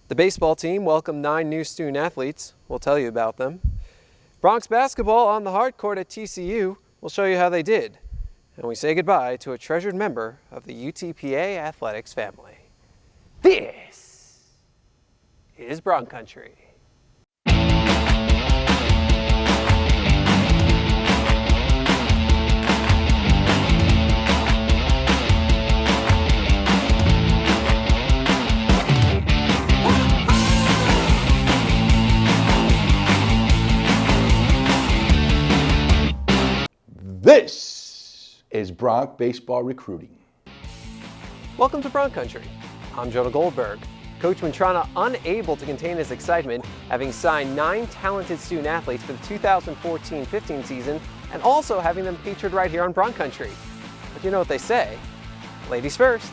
The baseball team welcomed 9 new student athletes. We'll tell you about them. Bronx basketball on the hard court at TCU. We'll show you how they did. And we say goodbye to a treasured member of the UTPA Athletics family. This is Bronc Country. This is Bronc Baseball Recruiting. Welcome to Bronc Country. I'm Jonah Goldberg. Coach Mantrana unable to contain his excitement, having signed 9 talented student athletes for the 2014-15 season and also having them featured right here on Bronc Country. But you know what they say, ladies first.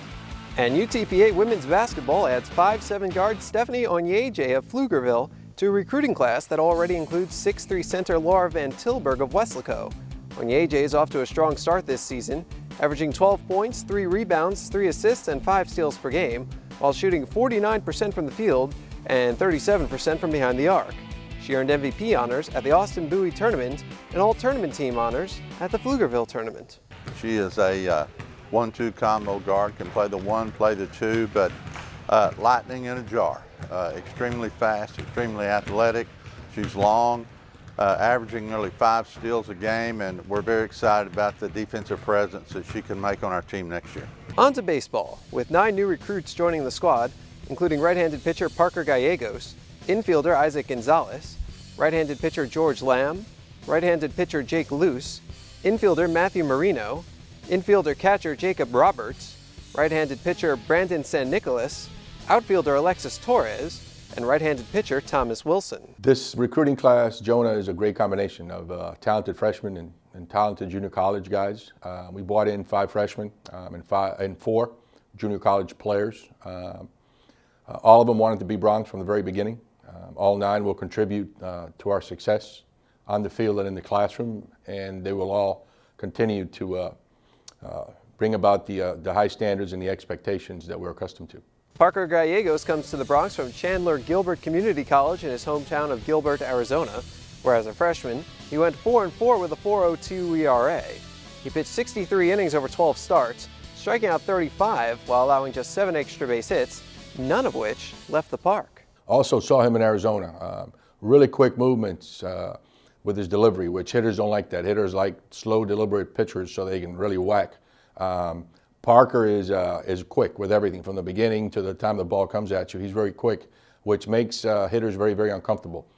And UTPA women's basketball adds 5'7" guard Stephanie Onyeje of Pflugerville to a recruiting class that already includes 6'3" center Laura Van Tilburg of Weslaco. Onyeje is off to a strong start this season, averaging 12 points, 3 rebounds, 3 assists, and 5 steals per game, while shooting 49% from the field and 37% from behind the arc. She earned MVP honors at the Austin Bowie Tournament and all-tournament team honors at the Pflugerville Tournament. She is a 1-2 combo guard, can play the 1, play the 2, but lightning in a jar. Extremely fast, extremely athletic. She's long. Averaging nearly 5 steals a game, and we're very excited about the defensive presence that she can make on our team next year. On to baseball, with 9 new recruits joining the squad, including right-handed pitcher Parker Gallegos, infielder Isaac Gonzalez, right-handed pitcher George Lamb, right-handed pitcher Jake Luce, infielder Matthew Marino, infielder catcher Jacob Roberts, right-handed pitcher Brandon San Nicolas, outfielder Alexis Torres, and right-handed pitcher Thomas Wilson. This recruiting class, Jonah, is a great combination of talented freshmen and talented junior college guys. We brought in 5 freshmen and 4 junior college players. All of them wanted to be Bronx from the very beginning. All 9 will contribute to our success on the field and in the classroom, and they will all continue to bring about the high standards and the expectations that we're accustomed to. Parker Gallegos comes to the Bronx from Chandler Gilbert Community College in his hometown of Gilbert, Arizona, where as a freshman, he went 4-4 with a 4.02 ERA. He pitched 63 innings over 12 starts, striking out 35 while allowing just 7 extra base hits, none of which left the park. Also saw him in Arizona. Really quick movements with his delivery, which hitters don't like that. Hitters like slow, deliberate pitchers so they can really whack. Parker is quick with everything from the beginning to the time the ball comes at you. He's very quick, which makes hitters very, very uncomfortable.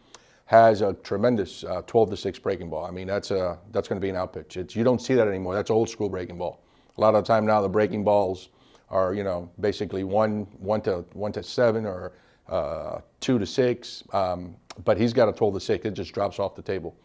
Has a tremendous 12-6 breaking ball. I mean, that's going to be an out pitch. You don't see that anymore. That's old school breaking ball. A lot of the time now the breaking balls are, basically 1 to 7 or 2 to 6. But he's got a 12-6. It just drops off the table.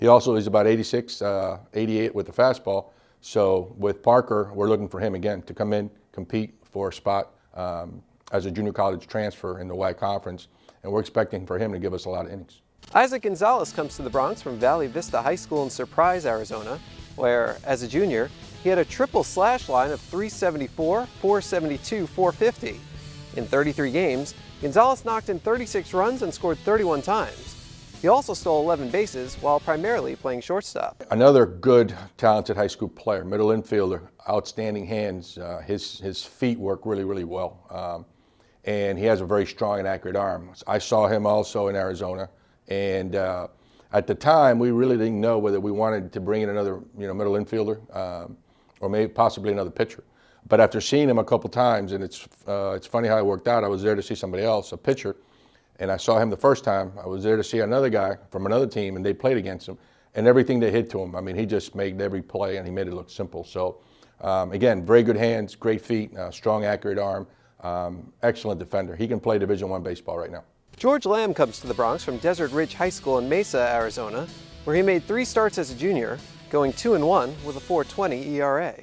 He also is about 86, 88 with the fastball. So with Parker, we're looking for him again to come in, compete for a spot as a junior college transfer in the WAC conference, and we're expecting for him to give us a lot of innings. Isaac Gonzalez comes to the Bronx from Valley Vista High School in Surprise, Arizona, where, as a junior, he had a triple slash line of 374, 472, 450. In 33 games, Gonzalez knocked in 36 runs and scored 31 times. He also stole 11 bases while primarily playing shortstop. Another good, talented high school player, middle infielder, outstanding hands. His feet work really, really well. And he has a very strong and accurate arm. I saw him also in Arizona. And at the time, we really didn't know whether we wanted to bring in another middle infielder or maybe possibly another pitcher. But after seeing him a couple times, and it's funny how it worked out, I was there to see somebody else, a pitcher, and I saw him the first time. I was there to see another guy from another team, and they played against him. And everything they hit to him, I mean, he just made every play, and he made it look simple. So, again, very good hands, great feet, strong, accurate arm, excellent defender. He can play Division I baseball right now. George Lamb comes to the Bronx from Desert Ridge High School in Mesa, Arizona, where he made 3 starts as a junior, going 2-1 with a 4.20 ERA.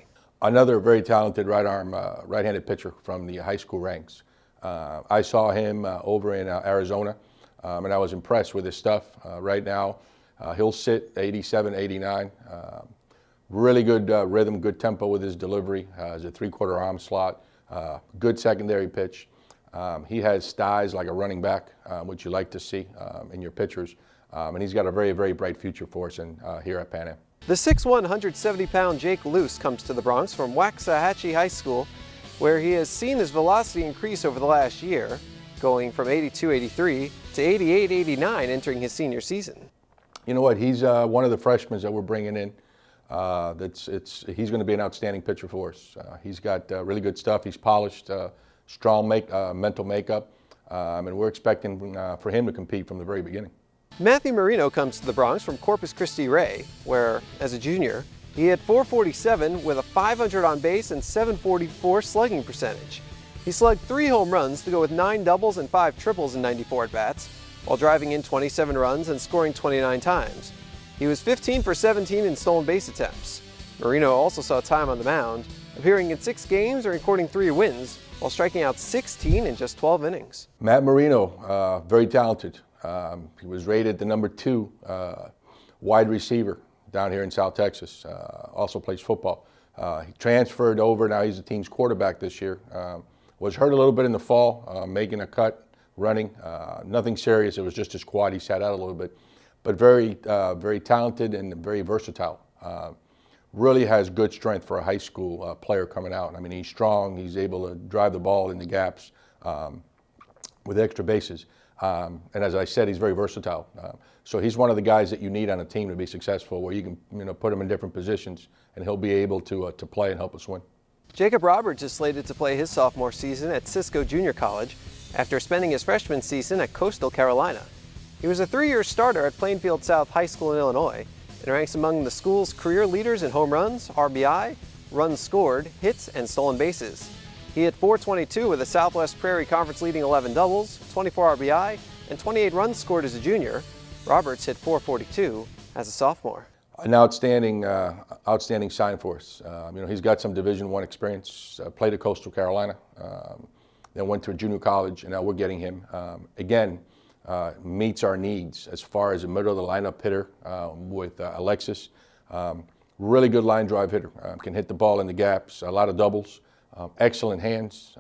Another very talented right-handed pitcher from the high school ranks. I saw him over in Arizona, and I was impressed with his stuff. Right now, he'll sit 87, 89. Really good rhythm, good tempo with his delivery. Has a 3/4 arm slot, good secondary pitch. He has thighs like a running back, which you like to see in your pictures. And he's got a very, very bright future for us here at Pan Am. The 6'1", 170-pound Jake Luce comes to the Bronx from Waxahachie High School, where he has seen his velocity increase over the last year, going from 82-83 to 88-89 entering his senior season. You know what? He's one of the freshmen that we're bringing in. He's going to be an outstanding pitcher for us. He's got really good stuff. He's polished, strong mental makeup, and we're expecting for him to compete from the very beginning. Matthew Marino comes to the Bronx from Corpus Christi Ray, where, as a junior, he hit .447 with a .500 on base and .744 slugging percentage. He slugged 3 home runs to go with 9 doubles and 5 triples in 94 at-bats, while driving in 27 runs and scoring 29 times. He was 15 for 17 in stolen base attempts. Marino also saw time on the mound, appearing in 6 games and recording 3 wins, while striking out 16 in just 12 innings. Matt Marino, very talented. He was rated the number 2 wide receiver down here in South Texas. Also plays football. He transferred over, now he's the team's quarterback this year. Was hurt a little bit in the fall, making a cut, running. Nothing serious, it was just his quad, he sat out a little bit. But very, very talented and very versatile. Really has good strength for a high school player coming out. I mean, he's strong, he's able to drive the ball in the gaps with extra bases. And as I said, he's very versatile. So he's one of the guys that you need on a team to be successful, where you can put him in different positions and he'll be able to play and help us win. Jacob Roberts is slated to play his sophomore season at Cisco Junior College after spending his freshman season at Coastal Carolina. He was a 3-year starter at Plainfield South High School in Illinois and ranks among the school's career leaders in home runs, RBI, runs scored, hits, and stolen bases. He hit .422 with a Southwest Prairie Conference leading 11 doubles, 24 RBI, and 28 runs scored as a junior. Roberts hit .442 as a sophomore. An outstanding sign for us. He's got some Division I experience, played at Coastal Carolina, then went to a junior college, and now we're getting him. Again, meets our needs as far as a middle of the lineup hitter with Alexis. Really good line drive hitter, can hit the ball in the gaps, a lot of doubles. Excellent hands,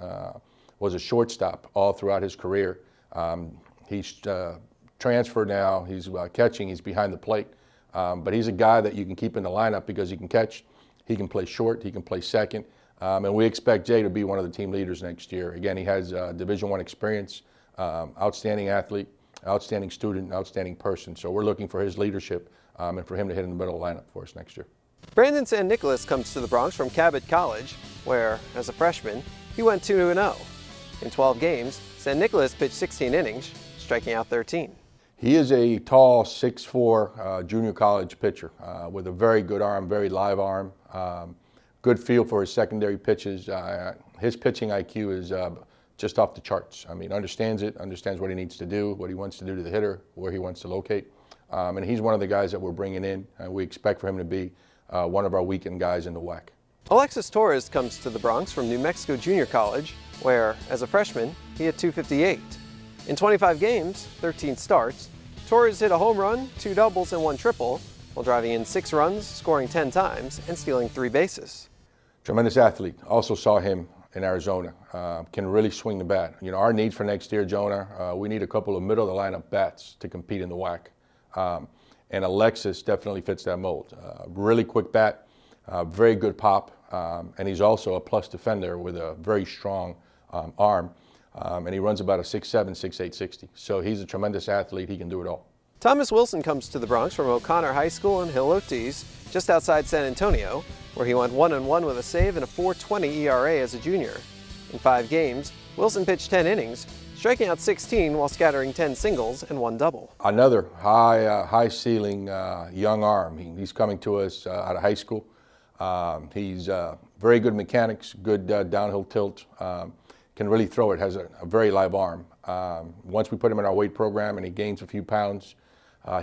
was a shortstop all throughout his career. He's transferred now, he's catching, he's behind the plate. But he's a guy that you can keep in the lineup because he can catch, he can play short, he can play second. And we expect Jay to be one of the team leaders next year. Again, he has Division I experience, outstanding athlete, outstanding student, outstanding person. So we're looking for his leadership and for him to hit in the middle of the lineup for us next year. Brandon San Nicolas comes to the Bronx from Cabot College, where, as a freshman, he went 2-0. In 12 games, San Nicolas pitched 16 innings, striking out 13. He is a tall 6'4" junior college pitcher with a very good arm, very live arm, good feel for his secondary pitches. His pitching IQ is just off the charts. I mean, understands what he needs to do, what he wants to do to the hitter, where he wants to locate. And he's one of the guys that we're bringing in, and we expect for him to be one of our weekend guys in the WAC. Alexis Torres comes to the Bronx from New Mexico Junior College, where, as a freshman, he hit .258. In 25 games, 13 starts, Torres hit a home run, 2 doubles, and 1 triple, while driving in 6 runs, scoring 10 times, and stealing 3 bases. Tremendous athlete. Also saw him in Arizona. Can really swing the bat. Our needs for next year, Jonah, we need a couple of middle of the lineup bats to compete in the WAC. And Alexis definitely fits that mold. Really quick bat, very good pop, and he's also a plus defender with a very strong arm. And he runs about a 6'7", 6'8", 60. So he's a tremendous athlete. He can do it all. Thomas Wilson comes to the Bronx from O'Connor High School in Hill Otis, just outside San Antonio, where he went 1-1 with a save and a .420 ERA as a junior. In 5 games, Wilson pitched 10 innings, striking out 16 while scattering 10 singles and 1 double. Another high ceiling young arm. He's coming to us out of high school. He's very good mechanics, good downhill tilt. Can really throw it, has a very live arm. Once we put him in our weight program and he gains a few pounds,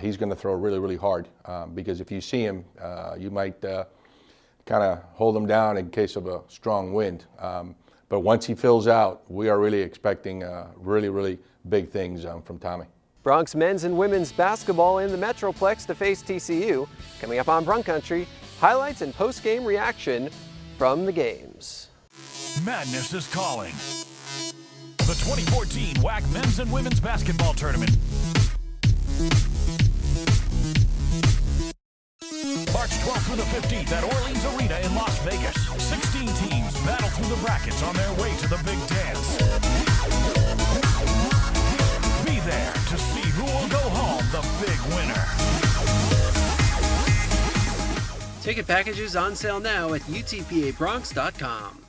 he's going to throw really, really hard. Because if you see him, you might kind of hold him down in case of a strong wind. But once he fills out, we are really expecting really, really big things from Tommy. Bronx men's and women's basketball in the Metroplex to face TCU. Coming up on Bronc Country, highlights and post-game reaction from the games. Madness is calling. the 2014 WAC Men's and Women's Basketball Tournament. March 12th through the 15th at Orleans Arena in Las Vegas. 16 teams battle through the brackets on their way to the big dance. Be there to see who will go home the big winner. Ticket packages on sale now at UTPABronx.com.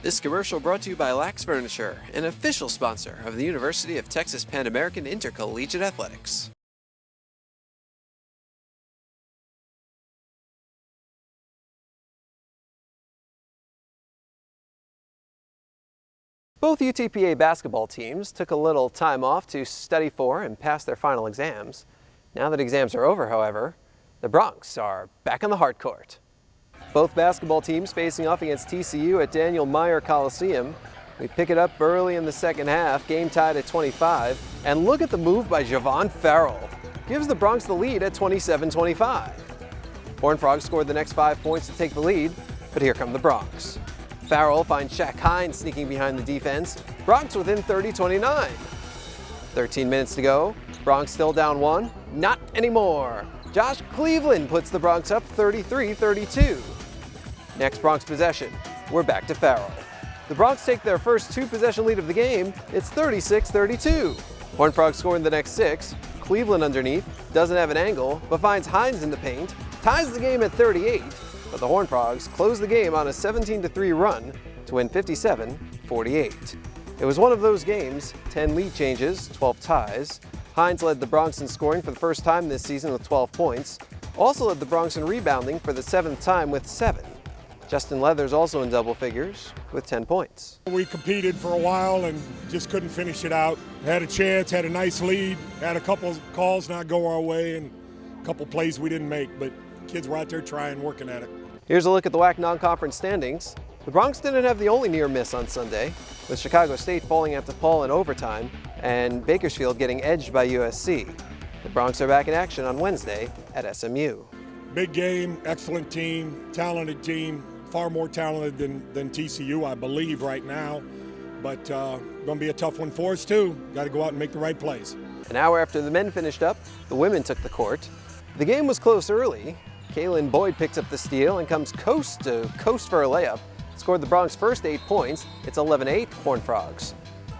This commercial brought to you by Lax Furniture, an official sponsor of the University of Texas Pan American Intercollegiate Athletics. Both UTPA basketball teams took a little time off to study for and pass their final exams. Now that exams are over, however, the Broncs are back on the hard court. Both basketball teams facing off against TCU at Daniel Meyer Coliseum. We pick it up early in the second half, game tied at 25. And look at the move by Javon Farrell. Gives the Broncs the lead at 27-25. Horned Frogs scored the next 5 points to take the lead, but here come the Broncs. Farrell finds Shaq Hines sneaking behind the defense. Broncs within 30-29. 13 minutes to go. Broncs still down one. Not anymore. Josh Cleveland puts the Broncs up 33-32. Next Broncs possession, we're back to Farrell. The Broncs take their first 2-possession lead of the game. It's 36-32. Horned Frogs score in the next 6. Cleveland underneath, doesn't have an angle, but finds Hines in the paint, ties the game at 38, but the Horned Frogs close the game on a 17-3 run to win 57-48. It was one of those games, 10 lead changes, 12 ties. Hines led the Broncs in scoring for the first time this season with 12 points. Also led the Broncs in rebounding for the 7th time with 7. Justin Leathers also in double figures with 10 points. We competed for a while and just couldn't finish it out. Had a chance, had a nice lead, had a couple of calls not go our way and a couple plays we didn't make, but kids were out there trying, working at it. Here's a look at the WAC non-conference standings. The Broncs didn't have the only near miss on Sunday, with Chicago State falling at DePaul in overtime and Bakersfield getting edged by USC. The Broncs are back in action on Wednesday at SMU. Big game, excellent team, talented team, far more talented than TCU, I believe, right now. But going to be a tough one for us, too. Got to go out and make the right plays. An hour after the men finished up, the women took the court. The game was close early. Kaylin Boyd picks up the steal and comes coast to coast for a layup. Scored the Broncs' first 8 points. It's 11-8 Horned Frogs.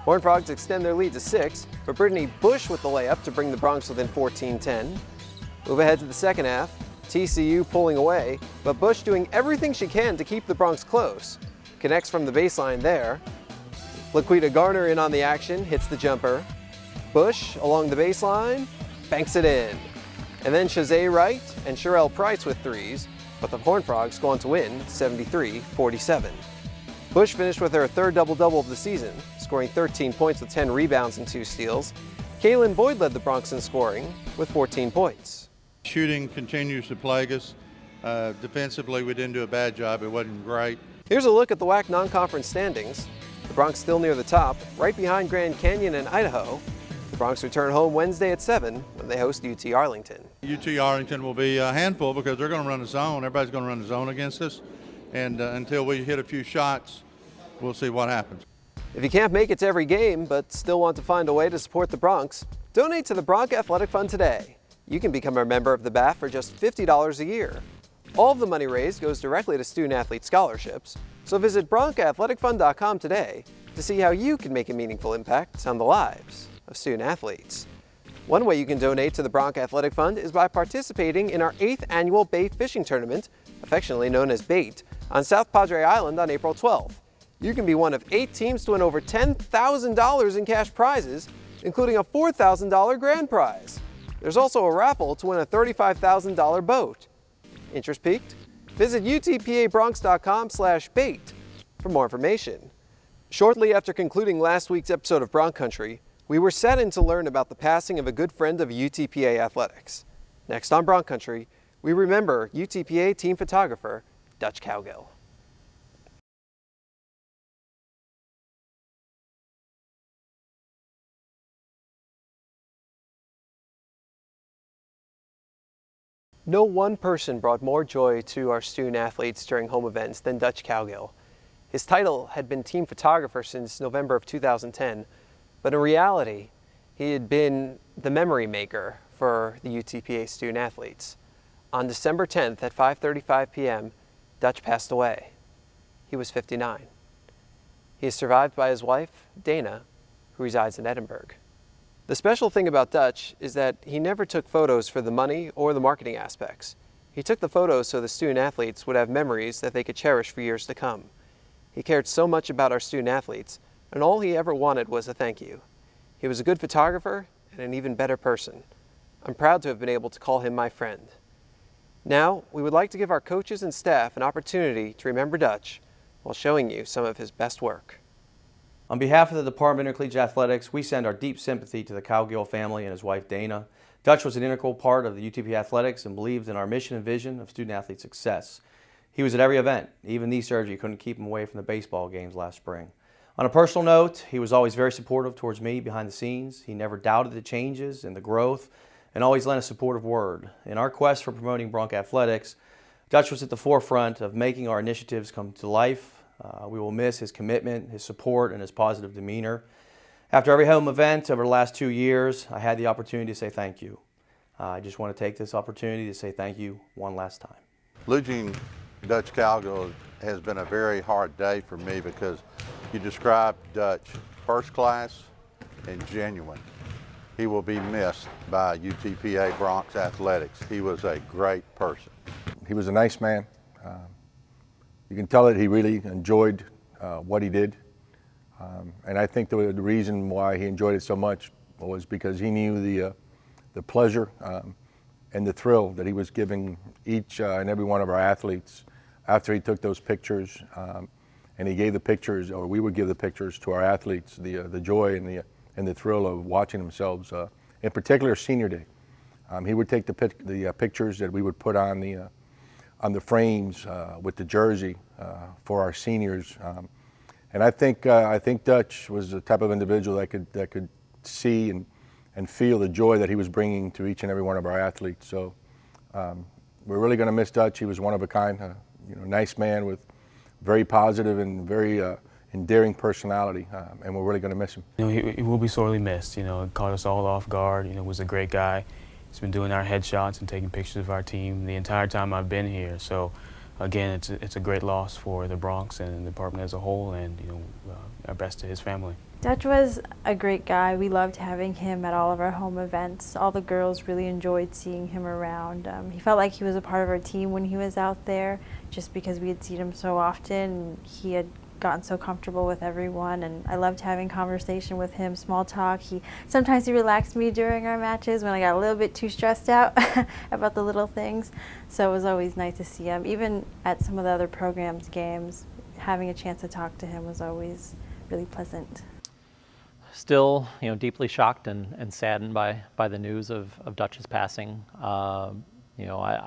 Horned Frogs extend their lead to 6, but Brittany Bush with the layup to bring the Broncs within 14-10. Move ahead to the second half. TCU pulling away, but Bush doing everything she can to keep the Broncs close. Connects from the baseline there. Laquita Garner in on the action, hits the jumper. Bush along the baseline, banks it in. And then Shazay Wright and Sherelle Price with threes, but the Horned Frogs go on to win 73-47. Bush finished with her third double-double of the season, scoring 13 points with 10 rebounds and 2 steals. Kaylin Boyd led the Broncs in scoring with 14 points. Shooting continues to plague us. Defensively, we didn't do a bad job. It wasn't great. Here's a look at the WAC non-conference standings. The Broncs still near the top, right behind Grand Canyon and Idaho. The Broncs return home Wednesday at 7 when they host UT Arlington. UT Arlington will be a handful because they're going to run the zone. Everybody's going to run the zone against us. And until we hit a few shots, we'll see what happens. If you can't make it to every game but still want to find a way to support the Broncs, donate to the Bronc Athletic Fund today. You can become a member of the BAF for just $50 a year. All of the money raised goes directly to student-athlete scholarships, so visit BroncAthleticFund.com today to see how you can make a meaningful impact on the lives of student-athletes. One way you can donate to the Bronc Athletic Fund is by participating in our 8th annual bait fishing tournament, affectionately known as BAIT, on South Padre Island on April 12th. You can be one of 8 teams to win over $10,000 in cash prizes, including a $4,000 grand prize. There's also a raffle to win a $35,000 boat. Interest piqued? Visit UTPABronx.com/bait for more information. Shortly after concluding last week's episode of Bronc Country, we were saddened to learn about the passing of a good friend of UTPA Athletics. Next on Bronc Country, we remember UTPA team photographer Dutch Cowgil. No one person brought more joy to our student athletes during home events than Dutch Cowgil. His title had been team photographer since November of 2010, but in reality, he had been the memory maker for the UTPA student athletes. On December 10th at 5:35 p.m., Dutch passed away. He was 59. He is survived by his wife, Dana, who resides in Edinburg. The special thing about Dutch is that he never took photos for the money or the marketing aspects. He took the photos so the student athletes would have memories that they could cherish for years to come. He cared so much about our student athletes, and all he ever wanted was a thank you. He was a good photographer and an even better person. I'm proud to have been able to call him my friend. Now, we would like to give our coaches and staff an opportunity to remember Dutch while showing you some of his best work. On behalf of the Department of Intercollegiate Athletics, we send our deep sympathy to the Cowgil family and his wife Dana. Dutch was an integral part of the UTPA Athletics and believed in our mission and vision of student-athlete success. He was at every event. Even knee surgery couldn't keep him away from the baseball games last spring. On a personal note, he was always very supportive towards me behind the scenes. He never doubted the changes and the growth and always lent a supportive word. In our quest for promoting Bronc Athletics, Dutch was at the forefront of making our initiatives come to life. We will miss his commitment, his support, and his positive demeanor. After every home event over the last 2 years, I had the opportunity to say thank you. I just want to take this opportunity to say thank you one last time. Losing Dutch Cowgil has been a very hard day for me because you described Dutch first class and genuine. He will be missed by UTPA Bronc Athletics. He was a great person. He was a nice man. You can tell that he really enjoyed what he did. And I think the reason why he enjoyed it so much was because he knew the pleasure and the thrill that he was giving each and every one of our athletes after he took those pictures. And he gave the pictures, or we would give the pictures to our athletes, the joy and the thrill of watching themselves, in particular senior day. He would take the pictures that we would put on the frames with the jersey for our seniors, and I think Dutch was the type of individual that could see and feel the joy that he was bringing to each and every one of our athletes. So we're really going to miss Dutch. He was one of a kind, nice man with very positive and very endearing personality, and we're really going to miss him. He will be sorely missed. It caught us all off guard. Was a great guy. He's been doing our headshots and taking pictures of our team the entire time I've been here. So, again, it's a great loss for the Bronx and the department as a whole, and our best to his family. Dutch was a great guy. We loved having him at all of our home events. All the girls really enjoyed seeing him around. He felt like he was a part of our team when he was out there, just because we had seen him so often. He had gotten so comfortable with everyone, and I loved having conversation with him, small talk. Sometimes he relaxed me during our matches when I got a little bit too stressed out about the little things. So it was always nice to see him. Even at some of the other programs' games, having a chance to talk to him was always really pleasant. Still, deeply shocked and saddened by the news of Dutch's passing. I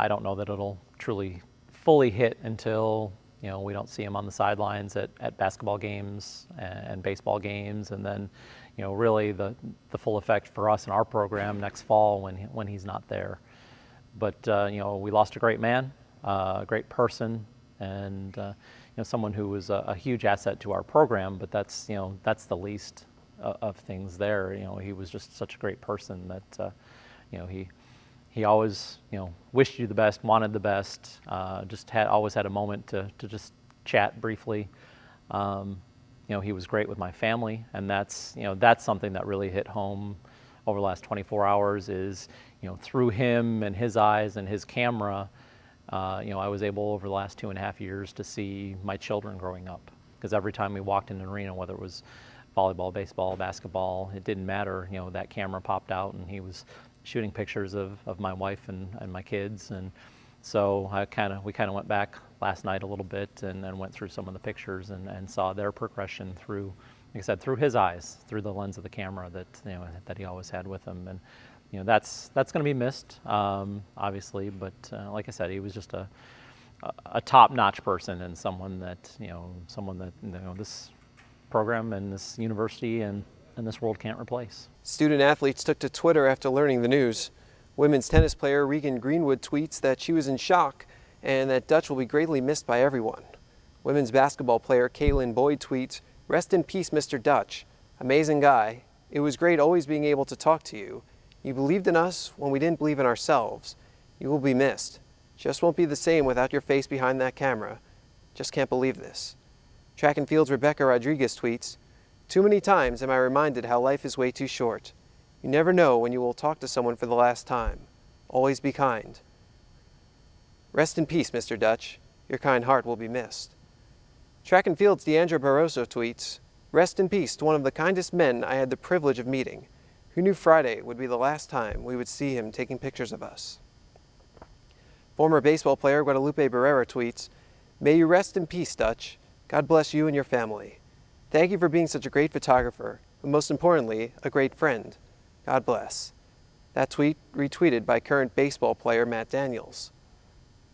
don't know that it'll truly fully hit until we don't see him on the sidelines at basketball games and baseball games, and then, really the full effect for us in our program next fall when he's not there. But we lost a great man, a great person, and someone who was a huge asset to our program. But that's the least of things there. He was just such a great person that he always, wished you the best, wanted the best, always had a moment to just chat briefly. He was great with my family, and that's something that really hit home over the last 24 hours is, through him and his eyes and his camera, I was able over the last 2.5 years to see my children growing up. Because every time we walked in an arena, whether it was volleyball, baseball, basketball, it didn't matter, that camera popped out and he was shooting pictures of my wife and my kids. And so we kind of went back last night a little bit and went through some of the pictures and saw their progression through, like I said, through his eyes, through the lens of the camera that he always had with him. And that's going to be missed, obviously. But like I said, he was just a top-notch person and someone that this program and this university and this world can't replace. Student athletes took to Twitter after learning the news. Women's tennis player Regan Greenwood tweets that she was in shock and that Dutch will be greatly missed by everyone. Women's basketball player Kaylin Boyd tweets, "Rest in peace, Mr. Dutch. Amazing guy. It was great always being able to talk to you. You believed in us when we didn't believe in ourselves. You will be missed. Just won't be the same without your face behind that camera. Just can't believe this." Track and field's Rebecca Rodriguez tweets, "Too many times am I reminded how life is way too short. You never know when you will talk to someone for the last time. Always be kind. Rest in peace, Mr. Dutch. Your kind heart will be missed." Track and field's Deandra Barroso tweets, "Rest in peace to one of the kindest men I had the privilege of meeting. Who knew Friday would be the last time we would see him taking pictures of us?" Former baseball player Guadalupe Barrera tweets, "May you rest in peace, Dutch. God bless you and your family. Thank you for being such a great photographer, but most importantly, a great friend. God bless." That tweet retweeted by current baseball player Matt Daniels.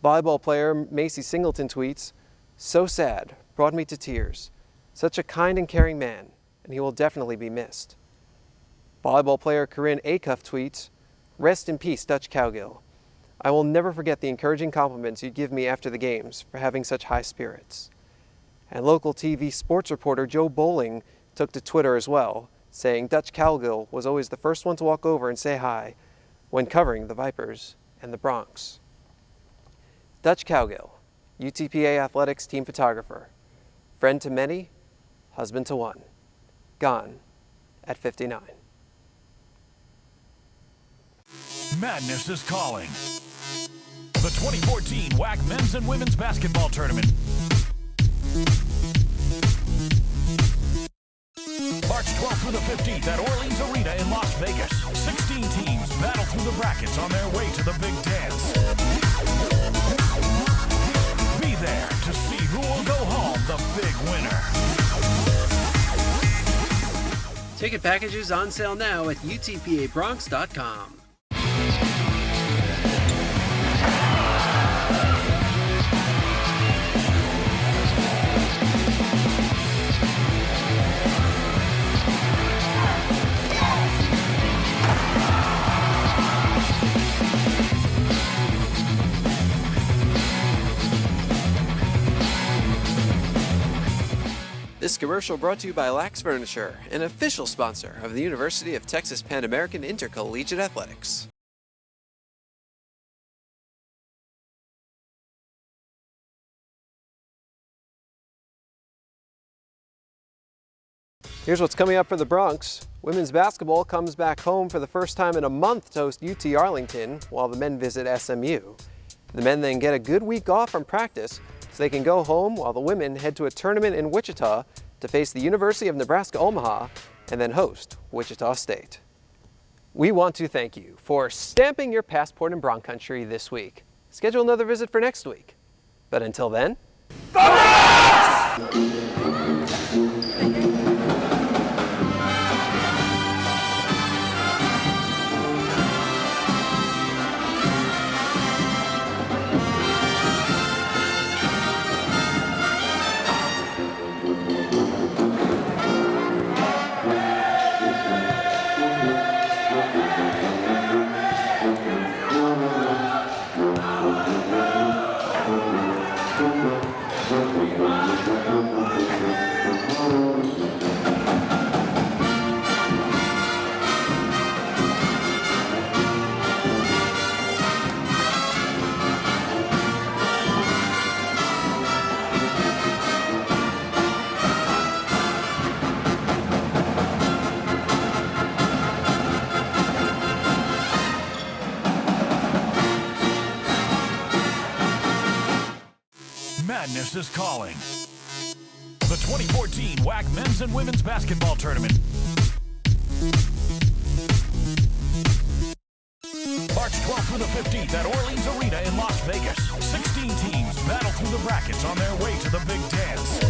Volleyball player Macy Singleton tweets, "So sad, brought me to tears. Such a kind and caring man, and he will definitely be missed." Volleyball player Corinne Acuff tweets, "Rest in peace, Dutch Cowgil. I will never forget the encouraging compliments you give me after the games for having such high spirits." And local TV sports reporter Joe Bowling took to Twitter as well, saying Dutch Cowgil was always the first one to walk over and say hi when covering the Vipers and the Broncs. Dutch Cowgil, UTPA Athletics team photographer, friend to many, husband to one, gone at 59. Madness is calling. The 2014 WAC Men's and Women's Basketball Tournament. March 12th through the 15th at Orleans Arena in Las Vegas. 16 teams battle through the brackets on their way to the big dance. Be there to see who will go home the big winner. Ticket packages on sale now at UTPABronx.com. This commercial brought to you by Lax Furniture, an official sponsor of the University of Texas Pan American Intercollegiate Athletics. Here's what's coming up for the Broncs. Women's basketball comes back home for the first time in a month to host UT Arlington, while the men visit SMU. The men then get a good week off from practice, so they can go home while the women head to a tournament in Wichita to face the University of Nebraska-Omaha and then host Wichita State. We want to thank you for stamping your passport in Bronc Country this week. Schedule another visit for next week. But until then, go Broncs! Madness is calling. The 2014 WAC Men's and Women's Basketball Tournament. March 12th through the 15th at Orleans Arena in Las Vegas. 16 teams battle through the brackets on their way to the big dance.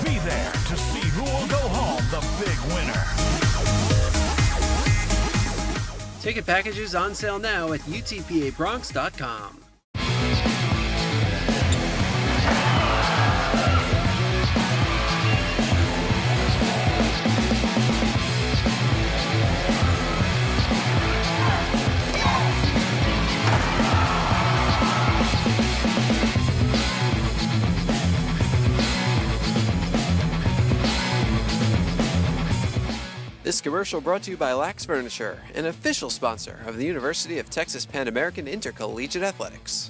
Be there to see who will go home the big winner. Ticket packages on sale now at utpabronx.com. This commercial brought to you by Lax Furniture, an official sponsor of the University of Texas Pan American Intercollegiate Athletics.